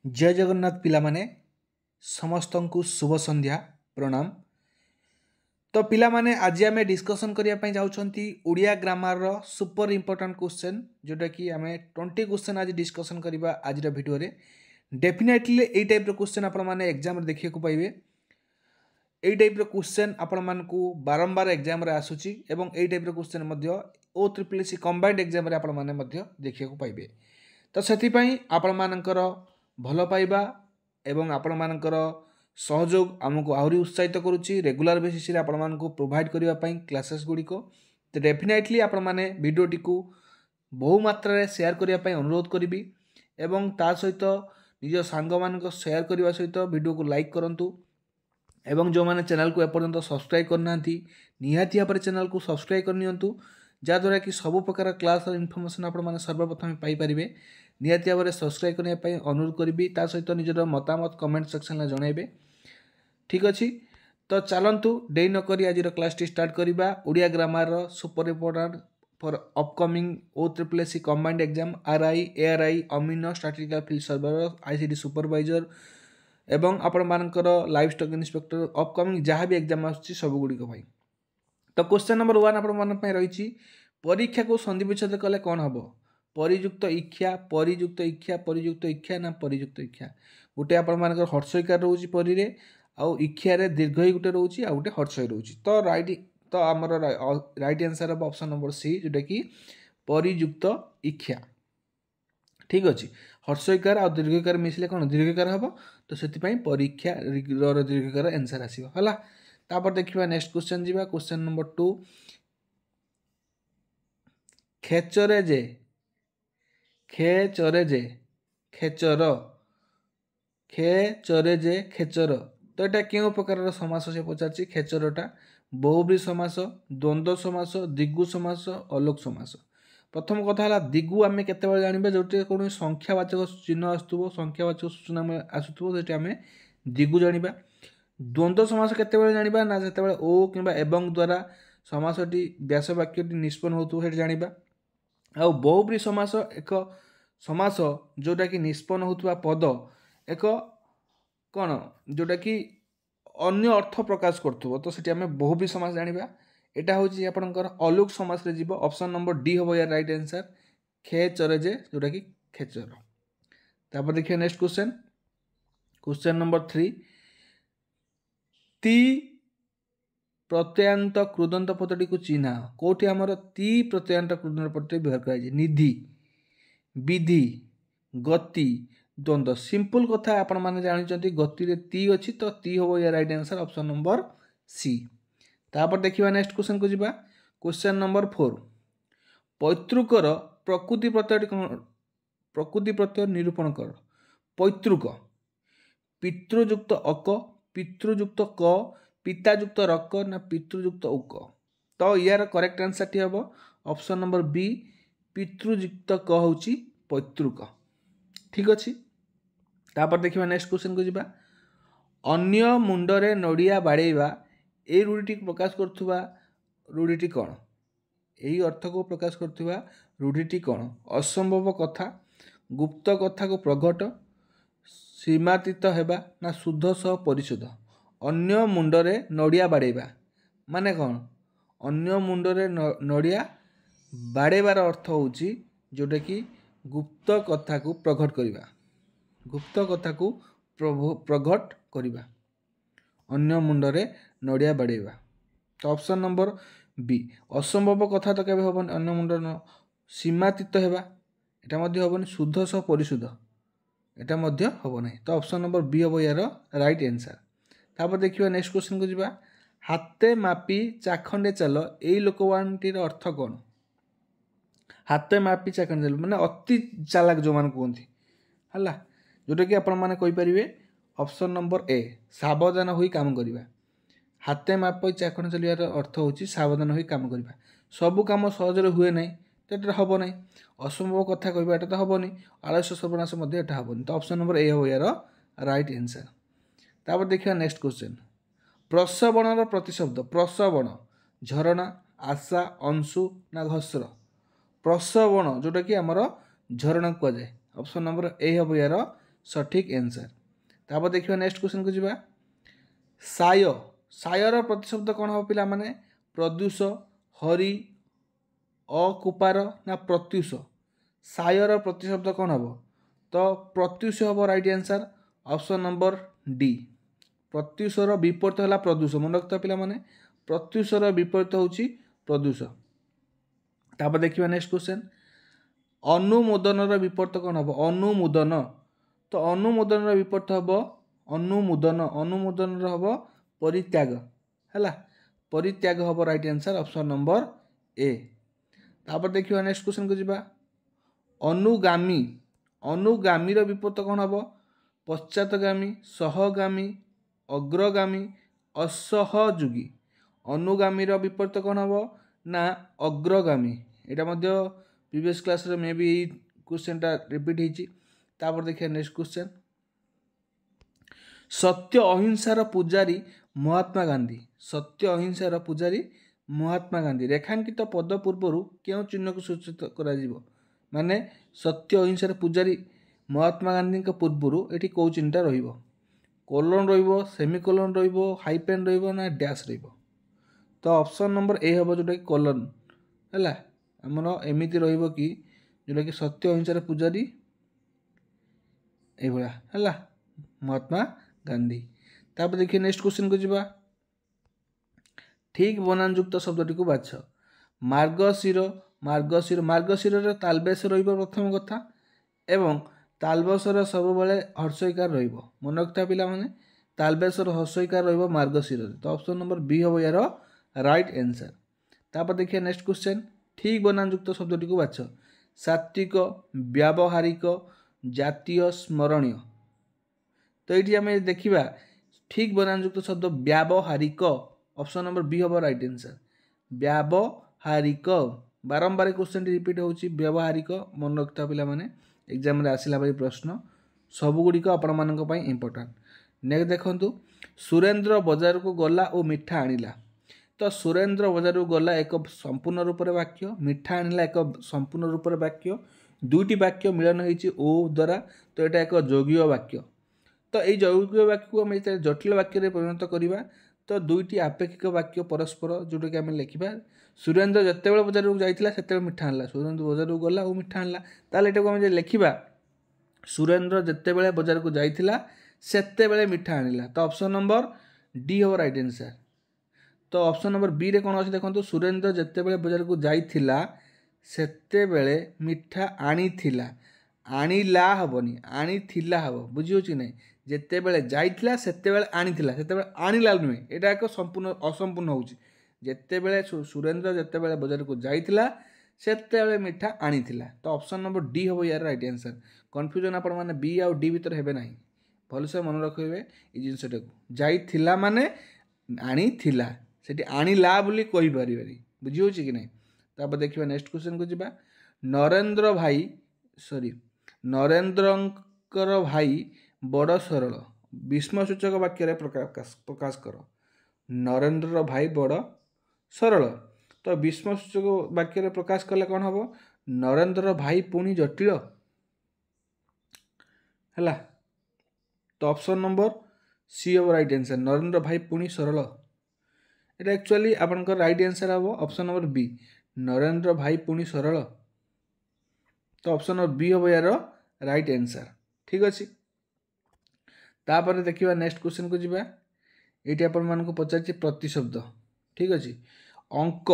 जय जगन्नाथ पिला माने समस्त को शुभ संध्या प्रणाम। तो पिला माने आज आम डिस्कसन करने जाऊँगी ओडिया ग्रामर रो सुपर इम्पोर्टाट क्वेश्चन जोटा कि आम 20 क्वेश्चन आज डिस्कसन करवा आज वीडियो रे। डेफिनेटली यही टाइप क्वेश्चन आपण मैंने एग्जाम देखा पाइबे। यही टाइप क्वेश्चन आपण मानकु बारंबार एग्जाम रे आसुची एवं यही type question OSSC combined exam रे आपण माने देखा पाइबे। तो से आपण मानकर भल पाइबा एवं आपण मानकर सहयोग आमको आहरी उत्साहित करुच्ची रेगुलर बेसिस रे आपण मानकु प्रोवाइड करिवा पई क्लासेस गुडी को। तो डेफिनेटली आपण माने वीडियोटी को बहु मात्रा रे शेयर करिवा पई अनुरोध करिवि एवं ता सहित निज सांग मानक शेयर करने सहित वीडियो को लाइक करंतु एवं जो माने चैनल को एपर्यंत सब्सक्राइब करना निहाती भाव चैनल को सब्सक्राइब करनियंतु जहाँद्वारा कि सब प्रकार क्लास इनफॉरमेशन आपण माने सर्वप्रथम पाई परिबे। निहाती भाव सब्सक्राइब करने पई अनुरोध करिवि ता सहित निजर मतामत कमेंट सेक्शन में जणाइबे। ठीक अच्छी तो चलतु डे नक आज क्लास टी स्टार्ट करवा Odia grammar super important for upcoming OSSC combined exam RI ARI amino statistical field surveyor ICT supervisor एवं आपण मानकर लाइव स्टॉक इंस्पेक्टर अपकमिंग जहाँ भी एग्जाम आसुची सब गुड़िक भाई। तो क्वेश्चन नंबर 1 आपण मन पे रही परीक्षा को संधि विच्छेद कले कौन हम परियुक्त इच्छा परियुक्त इच्छा परियुक्त इच्छा ना परियुक्त इच्छा गोटे आपण मानकर हर्षईकार रोची परी रे आउ इच्छा रे दीर्घ गोटे रोची आ गोटे हर्षई रोची। तो राइट तो आमर राइट आंसर हम ऑप्शन नंबर सी जोटा कि परियुक्त इच्छा। ठीक अच्छे हर्षईकार आ दीर्घकार मिसले कौन दीर्घकार हम तो से परीक्षा दीर्घकार आंसर आसला। तापर देखिए नेक्स्ट क्वेश्चन जीवा क्वेश्चन नंबर 2 खेचरे जे खेचरे जे खेचर खेचरे जे खेचर तो यहाँ क्यों प्रकार समास से पचार खेचरटा बहुब्री समास द्वंद्व समास दिगु समास अलोक समास। प्रथम कथा है दिगु आम केत जानवा जो कौन संख्यावाचक चिन्ह आसुव संख्यावाचक सूचना आसुव से आम दिगु जाना। द्वंद्व समास केत जानवा ना जो ओ कि एवं द्वारा समासटी व्यास वाक्यटी निष्पन्न होता जाना। आ बहुब्री समास एक समास जोटा कि निष्पन्न होता पद एक कौन जोटा कि अन्य अर्थ प्रकाश करुव तो सीटी आम बहुब्री समास जाना। यहाँ हूँ आपंकर अलोक समास जीव ऑप्शन नंबर डी हम यार राइट आंसर खेचरे जे जोटा कि खेचर। तापर देखिए नेक्स्ट क्वेश्चन क्वेश्चन नंबर 3 ती प्रत्ययांत कृदंत पदटी को चिन्ह कौटी आमर ती प्रत्ययांत कृदंत पदटी व्यवहार कराई निधि विधि गति द्वंद्व सिंपल कथा आपण माने जानते गति रे ती अच्छी तो ती हम या right answer option number C. तापर देखिए नेक्स्ट क्वेश्चन को जीवा क्वेश्चन नंबर 4 पैतृकर प्रकृति प्रत्यय निरूपण कर। पैतृक पितृयुक्त अक पितृयुक्त क पितायुक्त रक ना पितृयुक्त उक तो यार करेक्ट आंसर टी हम ऑप्शन नंबर बी पितृयुक्त क हूँ पैतृक। ठीक अच्छे तापर देखिए नेक्स्ट क्वेश्चन को जीवा अन्य मुंडरे नड़िया बाड़ेवा ए रूढ़ी प्रकाश करुवा रूढ़ी कौन यही अर्थ को प्रकाश करुवा रूढ़ी कौन असंभव कथा गुप्त कथा को प्रगट सीमातीत हेबा ना शुद्ध सह परिशोध। अन्य मुंडरे नड़िया बाड़ेवा माने कौन अन्य मुंडरे नड़िया बाड़ेबार अर्थ होची जोटा कि गुप्त कथा को प्रगट करिबा गुप्त कथा को प्रगट करिबा अन्य मुंडरे नड़िया बाड़ेवा। तो ऑप्शन नंबर बी असंभव कथा तो केबे होबन अन्य मुंडर सीमातीत हेबा एटा मध्य होबन शुद्ध सह परिशुद्ध एटा मध्य होब नहीं। तो ऑप्शन नंबर बी हम यार राइट आंसर। तापर देखिए नेक्स्ट क्वेश्चन को जीवा हाथे मापी चाखंडे चल यही लोकवाणीर अर्थ कौन हाथे मापी चाखंडे चल माने अति चालाक जो मान कहते है जोटा कि आपण मैंने कहींपर ऑप्शन नंबर ए सावधान होई काम करवा। हाथे मापी चाखंडे चलियार अर्थ होची सावधान होई काम करवा। सबू काम सहजरे हुए ना तो ये हम ना असंभव कथा कहवाटा तो हेनी आलस्य सर्वनाश एटा हेनी। तो ऑप्शन नंबर ए हम यार राइट आंसर। तापर देखिए नेक्स्ट क्वेश्चन प्रसवणर प्रतिशब्द प्रसवण झरणा आशा अंशु ना घस्र प्रसवण जोटा कि आमर झरणा कहुए ऑप्शन नंबर ए हम यार सठिक आंसर। तापर देखिए नेक्स्ट क्वेश्चन को जीवा साय सायर प्रतिशब्द कौन हम पिला माने प्रद्युष हरि अकुपार ना प्रत्युष सायर प्रतिशब्द कौन हम तो प्रत्युष हम right answer option number D प्रत्युषर विपरीत है प्रदूष मन रखता पिला माने प्रत्युषर विपरीत होची प्रदूष। तापर देखिए नेक्स्ट क्वेश्चन अनुमोदनर विपरीत कौन हम अनुमोदन तो अनुमोदन विपरीत हम अनुमोदन अनुमोदन हम परित्याग है परित्याग हम right answer option number A. तापर देखिए नेक्स्ट क्वेश्चन को जीवा अनुगामी अनुगामी विपरीत कौन हम पश्चातगामी सहगामी अग्रगामी असहयोगी अनुगामी विपरीत कौन हम ना अग्रगामी यहाँ प्रीवियस क्लास रे मे बी क्वेश्चन टा रिपीट होती। तापर देखिए नेक्स्ट क्वेश्चन सत्य अहिंसार पूजारी महात्मा गांधी सत्य अहिंसार पूजारी महात्मा गांधी रेखांकित पद पूर्वर क्यों चिन्ह को सूचित करा माने सत्य अहिंसार पूजारी महात्मा गांधी पूर्वर ये कौ चिन्हटा रहिबो कोलन रहिबो सेमिकोलन रहिबो हाइपेन रहिबो ना डैश रहिबो तो ऑप्शन नंबर ए हम जोटा कि कोलन है आमर एमती रहिबो कि जोटा कि सत्य अहिंसार पूजारी ये है महात्मा गांधी। तापर देखिए नेक्स्ट क्वेश्चन को जीवा ठीक बनान युक्त शब्दटी को बाछ मार्गशीर मार्गशीर मार्गशीर तालबेस रहिबो प्रथम कथा एवं तालबसर सब बेले हर्षईकार रहिबो मन रखता पिला माने तालबेसर हर्षईकार रहिबो मार्गशीर तो ऑप्शन नंबर बी हम यार राइट आंसर। तापर देखिए नेक्स्ट क्वेश्चन ठीक बनान युक्त शब्दटी को बाछ सात्विक व्यावहारिक जातीय स्मरणीय तो ये आम देखा ठीक बनान युक्त शब्द व्यावहारिक ऑप्शन नंबर बी हम राइट आंसर व्यावहारिक बारंबार क्वेश्चन रिपीट होची व्यावहारिक मन रखता पिला माने एग्जाम रे आसिला भाई प्रश्न सबुगुड़िक आपण मानक पई इंपोर्टेंट। नेक्स्ट देखंतु सुरेंद्र बाजार को गला और मिठा आनिला तो सुरेंद्र बाजार को गला एक संपूर्ण रूप से वाक्य मिठा आनिला एक संपूर्ण रूप से वाक्य दुईटी वाक्य मिलन होती ओ द्वारा तो यहाँ एक यौगिक वाक्य तो ये यौगिक वाक्य को आम जटिल वाक्य परिणत करवा तो दुईटी आपेक्षिक वाक्य परस्पर जोटा कि आम लिखा सुरेंद्र जिते बाजार को जाइला से मिठा आनला सुरेंद्र बाजार को गला और मिठा आनला ताल यहाँ आम लिखा सुरेंद्र जिते बाजार को जाइला से मिठा आनला तो ऑप्शन नंबर डी हम राइट आंसर। तो ऑप्शन नंबर बी रे कौन अच्छे देखो सुरेंद्र जिते बाजार को जाइला सेते मिठा आनीथिला आनीला हेनी आनीथिला हम बुझी कि नहीं जिते बड़े जाइला सेते आनीथिला सेते आनीला नुहे यहाँ एक संपूर्ण असंपूर्ण होची जिते बड़े सुरेंद्र जिते बाजार को जाइला सेते मिठा आनीथिला तो ऑप्शन नंबर डी हम यार राइट आंसर। कन्फ्यूजन आपण माने बी आउ डी भितर हेबे नाही भलसे मन रखिबे ए जिनसटा को जाइथिला माने आनीथिला सेठी आनीला बोली कहि परिबारी बुझी होची कि नहीं। तापर देखिए नेक्स्ट क्वेश्चन को जीवा नरेंद्र भाई सॉरी नरेंद्रंकर भाई बड़ सरल विस्मयसूचक वाक्य प्रकाश कर नरेंद्र भाई बड़ सरल तो विस्मयसूचक वाक्य प्रकाश कले कौन हम नरेंद्र भाई पुणी जटिल है तो ऑप्शन नंबर सी हम राइट आंसर नरेंद्र भाई पुणी सरल এটা एक्चुअली आपनकर राइट आंसर हम ऑप्शन नंबर बी नरेंद्र भाई पुणी सरल तो ऑप्शन नंबर बी हम यार राइट आंसर ठीक अच्छे। तापर देखिए नेक्स्ट क्वेश्चन को जीवा ये आपण मानक पचार प्रतिशब्द ठीक अच्छे अंक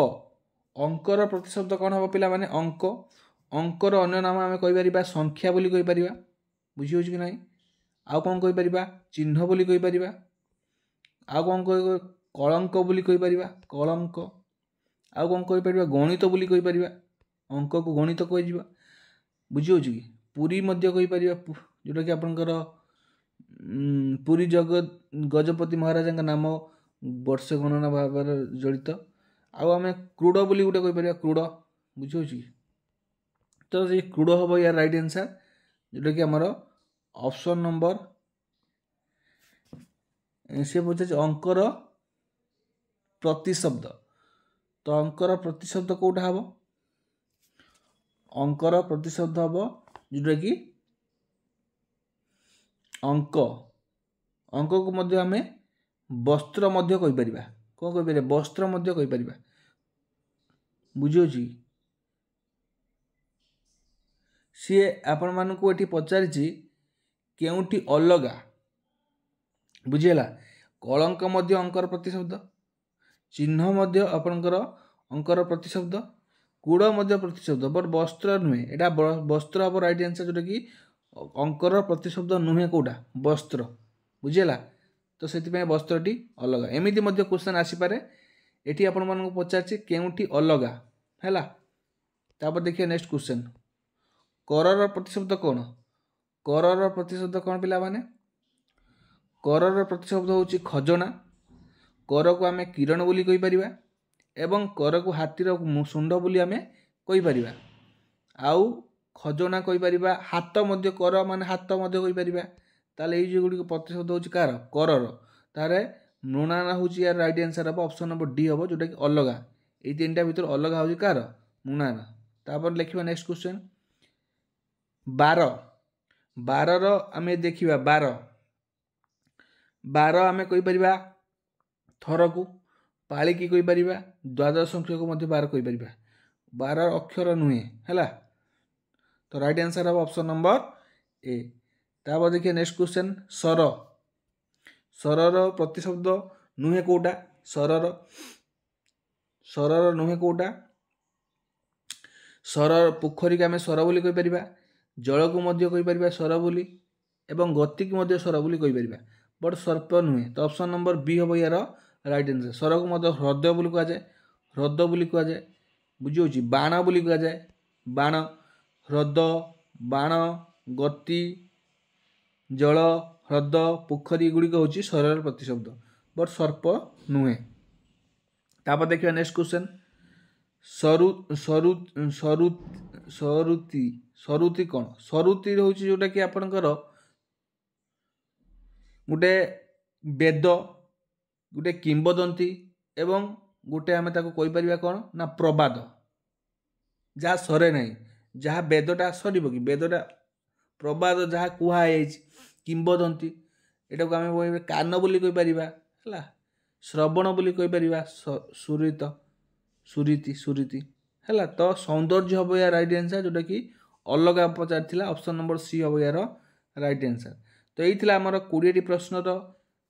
अंकर प्रतिशब्द कौन हम पिला माने अंक अंकर अन्य नाम आम कहीपर संख्या बोली कहीपर बुझी हो कि ना आउ कौन कहीपर चिन्ह बोली कहीपर आउ कौन कह कलंक बोली कहीपर कलंक आउ कौन कहीपर गणित बोली कहीपर अंक को गणित कह बुझी हो कि पुरी कहीपर जोटा कि आपंकर पुरी जगत गजपति महाराजा नाम वर्ष गणना भाव जड़ित आम क्रूड बोली गोटे कहीपर क्रूड बुझी हो कि तो ये क्रूड हम यार राइट आंसर जोटा कि आमर ऑप्शन नंबर से पचार अंकर प्रतिशब्द तो अंकर प्रतिशब्द कौटा हम अंकर प्रतिशब्द हम जोटा कि अंक अंक को मध्य आम वस्त्र मध्य कहि परिबा कौन कहि परिबा वस्त्र मध्य कहि परिबा बुझियोछि सी आपण मानकु एठी पचारिछि केउठी अलगा बुझिला कलंक मध्य अंकर प्रतिशब्द चिन्ह मध्य आपणकर अंकर प्रतिशब्द कूड़ मध्य प्रतिशब्द बट वस्त्र नुहे एटा वस्त्र हम राइट आंसर जोटा कि अंकर प्रतिशब्द नुहे कौटा वस्त्र बुझीगला तो से वस्त्रटी अलग एमती क्वेश्चन आसीपे ये आपण मानक पचार केउठी अलगा है तापर देखिए नेक्स्ट क्वेश्चन करर प्रतिशब्द कौन करर प्रतिशब्द कौन पिला माने करर प्रतिशब्द होची खजना कर को आम किरण बोली कहि परिबा एवं कर को हाथीर सुंड बोली आम कहि परिबा आउ खजना कहि परिबा हाथ मध्य कर माने हाथ मध्य कहि परिबा ताले ये गुडी प्रतिशब्द होची कार करर तारे मृणाना होची यार राइट आंसर हम ऑप्शन नंबर डी हम जोटा कि अलगा ये तीनटा भीतर अलगा होची कार मृणाना तापर लिखिबा नेक्स्ट क्वेश्चन 12 12 रो आमे देखिबा 12 12 आमे कहि परिबा थर को पाली की कहि परिबा द्वादश संख्या को मध्य 12 कहि परिबा 12 अक्षर नुहे हैला तो राइट आंसर हम ऑप्शन नंबर ए तापर देखिए नेक्स्ट क्वेश्चन सर सरर प्रतिशब्द नुहे कोटा सरर सरर नुहे कोटा सर पोखरी के आम सर बोली कहि परिबा जल को मध्य कहि परिबा सर बोली एवं गति की मध्य सर बोली कहि परिबा बट सर्प नुहे तो ऑप्शन नंबर बी हम यार राइट आंसर सर को मध्य ह्रद बोली कह जाए ह्रद बोली कह जाए बुझी बाण बोली कह जाए बाण ह्रद बाण गति जल ह्रद पोखरी गुड़िक हूँ सरर प्रतिशब्द बट सर्प नुहे तापर देखिए नेक्स्ट क्वेश्चन सरु सरु सरु सरुति सरुति कौन सरुति हूँ जोटा कि आपणकर गोटे वेद गोटे किंबदंती एवं गोटे आम कहीपर कौन ना प्रबाद जहाँ सरे ना जहाँ वेदटा सर कि वेदटा प्रबाद जहाँ कहुई किंबदंती एटा को आम कान बोली कहीपर है श्रवण बोली कहीपर सुरित सुरीति सुरीति है तो सौंदर्य हम यार राइट आंसर जोटा कि अलग पचार ऑप्शन नंबर सी हम यार राइट आंसर तो ये आमर 20टी प्रश्नर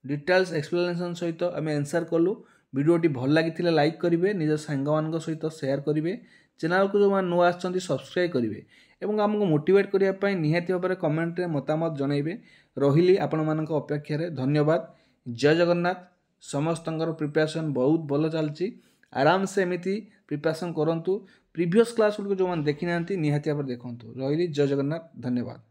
डिटेल्स एक्सप्लेनेशन सहित आम आंसर कलु वीडियोटी भल लगी लाइक करेंगे निज सांग सहित शेयर करेंगे चैनल को जो नुआ आछंती सब्सक्राइब करेंगे एवं आमको मोटिवेट करने निहाती भाव में कमेंट मतामत जनइबे रही आपण मान अपेक्षा धन्यवाद जय जगन्नाथ समस्त प्रिपरेशन बहुत भल चलती आराम से एमती प्रिपरेशन करूँ प्रीवियस क्लास गुड़ जो देखी ना निहाती भाव देखूँ रही जय जगन्नाथ धन्यवाद।